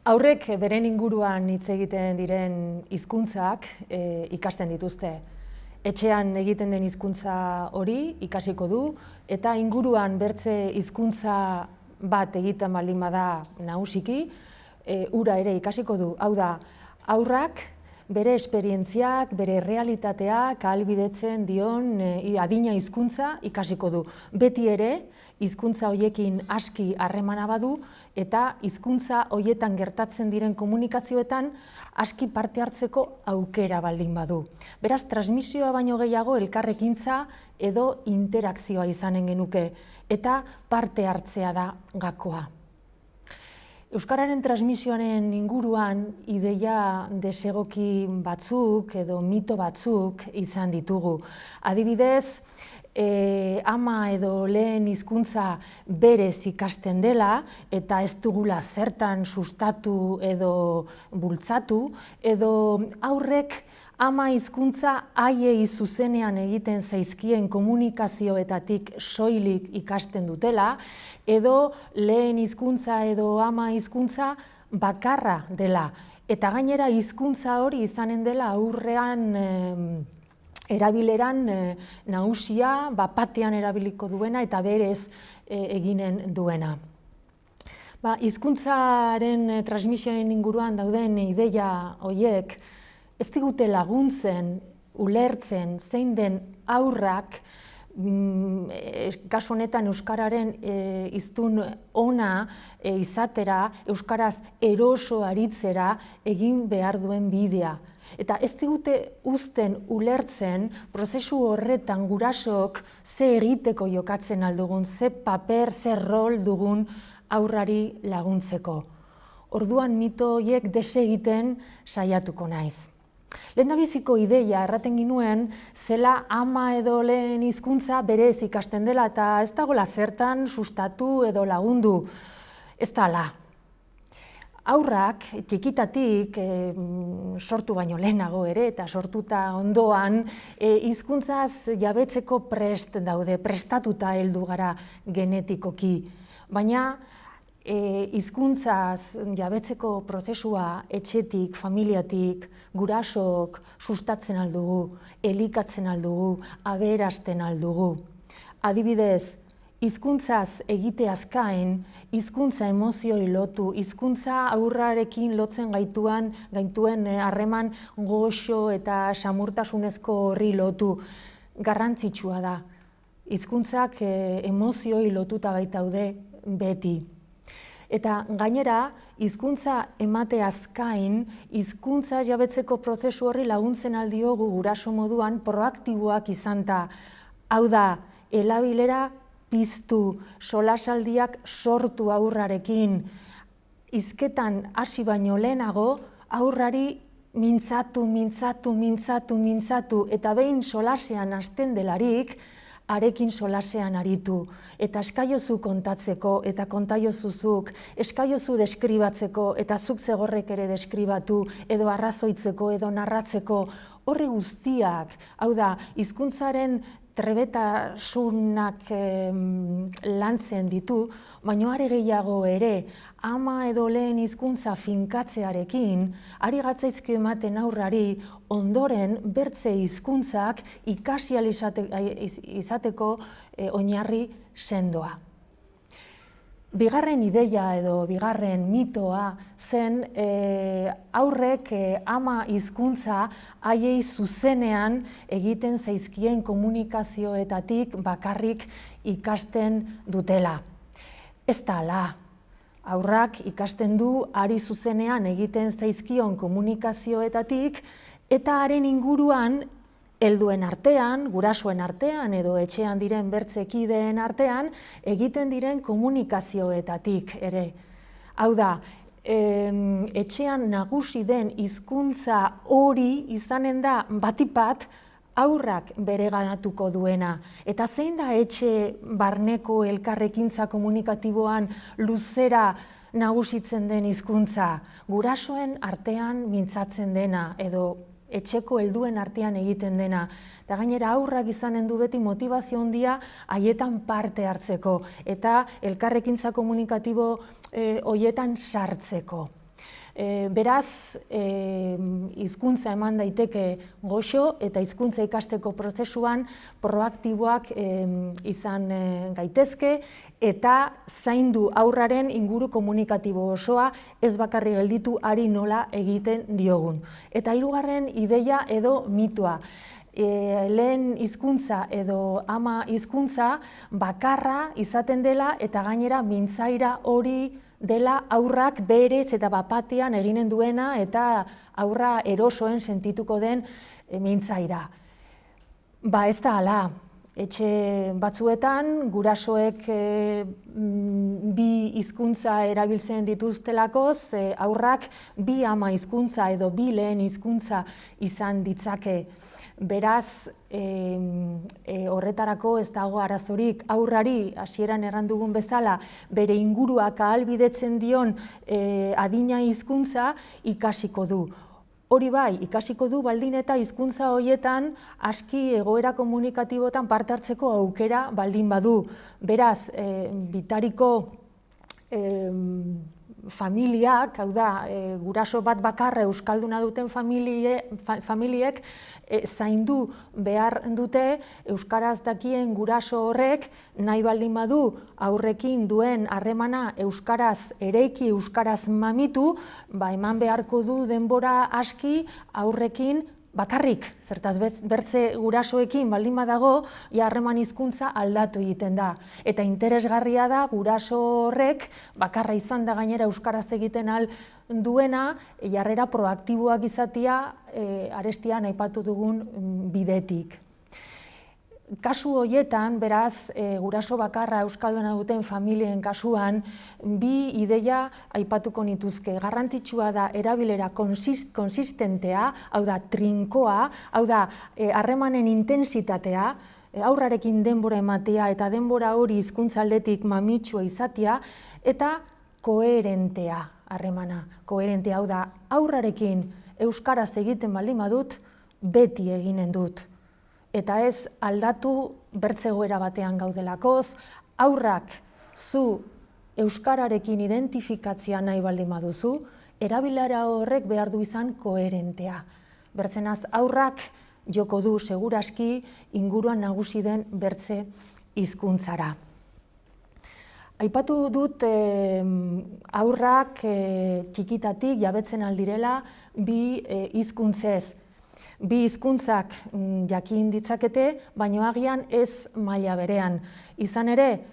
Haurrek beren inguruan hitz egiten diren hizkuntzak ikasten dituzte. Etxean egiten den hizkuntza hori ikasiko du eta inguruan bertze hizkuntza bat egiten baldin bada nagusiki, hura ere ikasiko du. Hau da, haurrak bere esperientziak, bere realitateak ahalbidetzen dion adina hizkuntza ikasiko du. Beti ere, hizkuntza hoiekin aski harremana badu eta hizkuntza hoietan gertatzen diren komunikazioetan aski parte hartzeko aukera baldin badu. Beraz, transmisioa baino gehiago elkarrekintza edo interakzioa izanen genuke eta parte hartzea da gakoa. Euskararen transmisioaren inguruan ideia desegoki batzuk edo mito batzuk izan ditugu. Adibidez, ama edo lehen hizkuntza berez ikasten dela eta ez dugula zertan sustatu edo bultzatu, edo haurrek ama hizkuntza haiei zuzenean egiten zaizkien komunikazioetatik soilik ikasten dutela, edo lehen hizkuntza edo ama hizkuntza bakarra dela. Eta gainera hizkuntza hori izanen dela aurrean erabileran nagusia, batean erabiliko duena eta berez eginen duena. Hizkuntzaren transmisioaren inguruan dauden ideia horiek ez digute laguntzen, ulertzen, zein den haurrak, kasu honetan euskararen hiztun ona izatera, euskaraz eroso aritzera egin behar duen bidea. Eta ez digute uzten ulertzen prozesu horretan gurasook ze egiteko jokatzen aldugun, ze paper, ze rol dugun haurrari laguntzeko. Orduan mito horiek desegiten saiatuko naiz. Lehendabiziko ideia erraten ginuen zela ama edo lehen hizkuntza berez ikasten dela eta ez dagoela zertan sustatu edo lagundu. Ez da hala. Haurrak txikitatik sortu baino lehenago ere eta sortuta ondoan hizkuntzaz jabetzeko prest daude, prestatuta heldu gara genetikoki. Baina hizkuntzaz jabetzeko prozesua etxetik, familiatik, gurasok sustatzen aldugu, elikatzen aldugu, aberasten aldugu. Adibidez, hizkuntzaz egiteaz gain, hizkuntza emozioi lotu, hizkuntza haurrarekin lotzen gaituen harreman goxo eta samurtasunezko horri lotu. Garrantzitsua da. Hizkuntzak emozioi lotuta baitaude beti. Eta gainera, hizkuntza emateaz gain, hizkuntza jabetzeko prozesu horri laguntzen aldiogu guraso moduan proaktiboak izanta. Hau da, elabilera piztu, solasaldiak sortu haurrarekin, hizketan hasi baino lehenago, haurrari mintzatu, eta behin solasean hasten delarik, harekin solasean aritu, eta eskaiozu kontatzeko, eta kontaiozuzuk, eskaiozu deskribatzeko, eta zuk zegorrek ere deskribatu, edo arrazoitzeko, edo narratzeko, horre guztiak, hau da, hizkuntzaren trebetasunak lantzen ditu, baina are gehiago ere, ama edo lehen hizkuntza finkatzearekin, ari gatzaizki ematen haurrari ondoren bertze hizkuntzak ikasi ahal izateko oinarri sendoa. Bigarren ideia edo bigarren mitoa zen haurrek ama hizkuntza haiei zuzenean egiten zaizkien komunikazioetatik bakarrik ikasten dutela. Ez da hala. Haurrak ikasten du hari zuzenean egiten zaizkion komunikazioetatik eta haren inguruan helduen artean, gurasoen artean edo etxean diren bertzekideen artean egiten diren komunikazioetatik ere. Hau da, etxean nagusi den hizkuntza hori izanen da batipat haurrak bereganatuko duena. Eta zein da etxe barneko elkarrekintza komunikatiboan luzera nagusitzen den hizkuntza? Gurasoen artean mintzatzen dena edo etxeko helduen artean egiten dena. Eta gainera haurrak izanen du beti motivazio handia haietan parte hartzeko eta elkarrekintza komunikatibo hoietan sartzeko. Beraz, hizkuntza eman daiteke goxo eta hizkuntza ikasteko prozesuan proaktiboak izan gaitezke eta zaindu haurraren inguru komunikatibo osoa ez bakarrik gelditu ari nola egiten diogun. Eta hirugarren ideia edo mitua. Lehen hizkuntza edo ama hizkuntza bakarra izaten dela eta gainera mintzaira hori dela aurrak berez eta bapatean eginen duena eta aurra erosoen sentituko den mintzaira. Ba ez da hala. Etxe batzuetan gurasoek bi hizkuntza erabiltzen dituztelakoz, aurrak bi ama hizkuntza edo bi lehen hizkuntza izan ditzake. Beraz, horretarako ez dago arazorik aurrari, hasieran errandugun bezala, bere inguruak ahalbidetzen dion adina hizkuntza ikasiko du. Hori bai, ikasiko du baldin eta hizkuntza horietan aski egoera komunikatibotan parte hartzeko aukera baldin badu. Beraz, bitariko familiak, hau da, guraso bat bakarra euskalduna duten familiek zaindu behar dute euskaraz dakien guraso horrek nahi baldin badu aurrekin duen harremana euskaraz ereiki, euskaraz mamitu, ba eman beharko du denbora aski aurrekin bakarrik, zertaz bertze gurasoekin baldin badago, harreman hizkuntza aldatu egiten da. Eta interesgarria da guraso horrek bakarra izan da gainera euskaraz egiten al duena, jarrera proaktiboak izatea arestian aipatu dugun bidetik. Kasu horietan, beraz, guraso bakarra euskalduna duten familien kasuan, bi ideia aipatuko nituzke. Garrantzitsua da erabilera konsistentea, hau da, trinkoa, hau da, harremanen intensitatea, aurrarekin denbora ematea eta denbora hori hizkuntza aldetik mamitsua izatea, eta koherentea harremana. Koherentea, hau da, aurrarekin euskaraz egiten baldin badut, beti eginen dut. Eta ez aldatu bertzegoera batean gaudelakoz, aurrak zu euskararekin identifikatzea nahi baldin baduzu, erabilera horrek behar du izan koherentea. Bertzenaz aurrak joko du seguraski inguruan nagusi den bertze hizkuntzara. Aipatu dut aurrak txikitatik jabetzen aldirela bi hizkuntzez. Bi hizkuntzak jakin ditzakete, baina agian ez maila berean. Izan ere,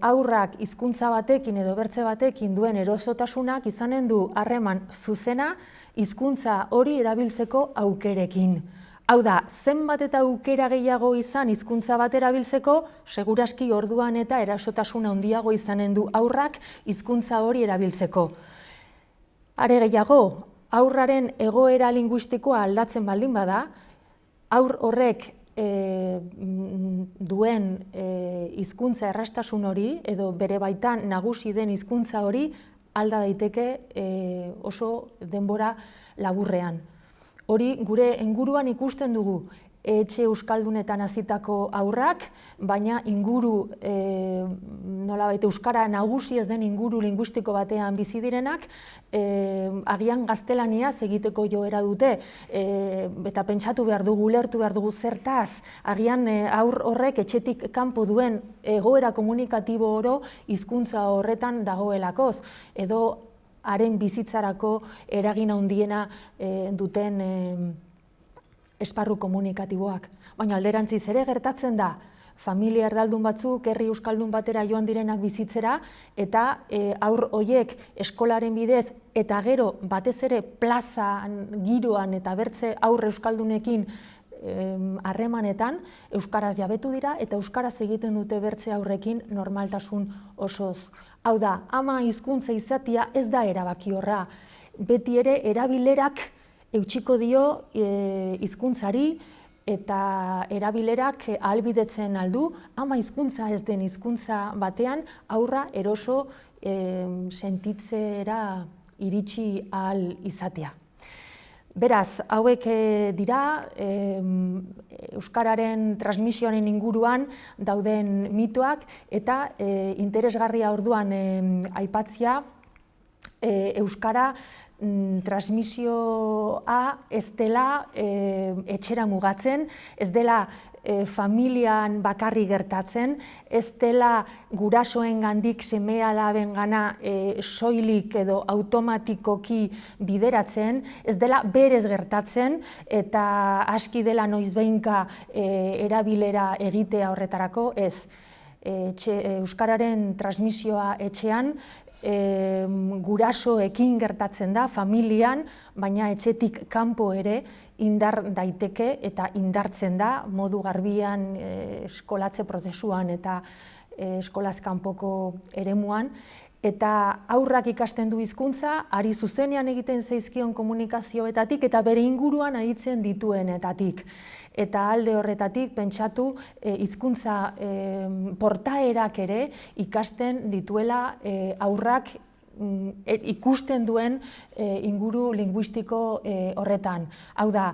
aurrak hizkuntza batekin edo bertze batekin duen erosotasunak izanen du harreman zuzena hizkuntza hori erabiltzeko aukerekin. Hau da, zenbat eta aukera gehiago izan hizkuntza bat erabiltzeko, seguraski orduan eta erasotasuna handiago izanen du aurrak hizkuntza hori erabiltzeko. Are gehiago, aurraren egoera linguistikoa aldatzen baldin bada, aur horrek duen hizkuntza errastasun hori edo bere baitan nagusi den hizkuntza hori alda daiteke oso denbora laburrean. Hori gure inguruan ikusten dugu etxe euskaldunetan hazitako aurrak, baina inguru nolabait euskara nagusi ez den inguru linguistiko batean bizi direnak, agian gaztelaniaz egiteko joera dute, eta pentsatu behar dugu, ulertu behar dugu zertaz, agian aur horrek etxetik kanpo duen egoera komunikatibo oro hizkuntza horretan dagoelakoz, edo haren bizitzarako eragin handiena duten esparru komunikatiboak. Baina alderantziz ere gertatzen da, familia erdaldun batzuk herri euskaldun batera joan direnak bizitzera, eta aur horiek eskolaren bidez eta gero batez ere plazan, giroan eta bertze aur euskaldunekin harremanetan euskaraz jabetu dira eta euskaraz egiten dute bertze aurrekin normaltasun osoz. Hau da, ama hizkuntza izatea ez da erabakiorra, beti ere erabilerak eutsiko dio hizkuntzari eta erabilerak ahalbidetzen aldu, ama hizkuntza ez den hizkuntza batean aurra eroso sentitzera iritsi ahal izatea. Beraz, hauek dira euskararen transmisioaren inguruan dauden mitoak eta interesgarria orduan aipatzea Euskara transmisioa ez dela etxera mugatzen, ez dela familian bakarri gertatzen, ez dela gurasoengandik seme-alabengana soilik edo automatikoki bideratzen, ez dela berez gertatzen eta aski dela noizbehinka erabilera egitea horretarako, ez. Euskararen transmisioa etxean gurasoekin gertatzen da, familian, baina etxetik kanpo ere indar daiteke eta indartzen da modu garbian eskolatze prozesuan eta eskolaz kanpoko eremuan. Eta aurrak ikasten du hizkuntza, ari zuzenean egiten zaizkion komunikazioetatik eta bere inguruan aritzen dituenetatik. Eta alde horretatik pentsatu hizkuntza portaerak ere ikasten dituela aurrak ikusten duen inguru linguistiko horretan. Hau da,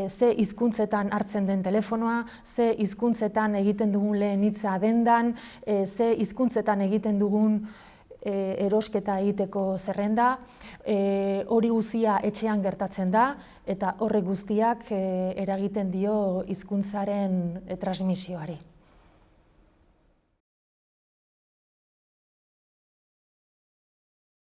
ze hizkuntzetan hartzen den telefonoa, ze hizkuntzetan egiten dugun lehen hitza dendan, ze hizkuntzetan egiten dugun erosketa egiteko zerrenda, hori guztia etxean gertatzen da, eta horrek guztiak eragiten dio hizkuntzaren transmisioari.